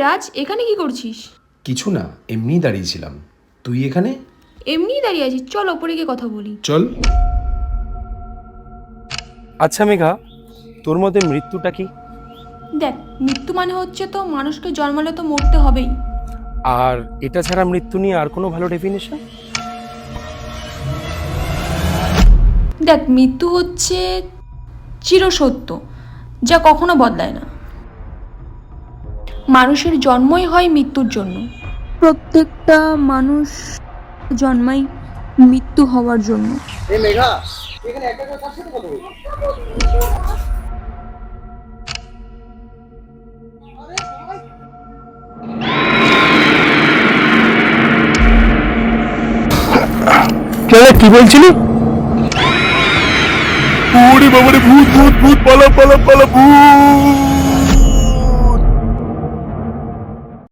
রাজ, এখানে কি করছিস? কিছু না, এমনিই দাঁড়িয়েছিলাম। তুই এখানে? এমনিই দাঁড়িয়ে আছিস, চল ওপরে গিয়ে কথা বলি। চল। আচ্ছা মেঘা, তোর মতে মৃত্যুটা কি? দেখ, মৃত্যু মানে হচ্ছে তো মানুষকে জন্মালে তো মরতে হবেই। আর এটা ছাড়া মৃত্যু নিয়ে আর কোনো ভালো ডেফিনেশন? দেখ, মৃত্যু হচ্ছে চিরসত্য, যা কখনো বদলায় না। মানুষের জন্মই হয় মৃত্যুর জন্য। প্রত্যেকটা মানুষ জন্মাই মৃত্যু হওয়ার জন্য। কি বলছিলি? ওরে বাবারে, ভূত ভূত ভূত, পালা পালা পালা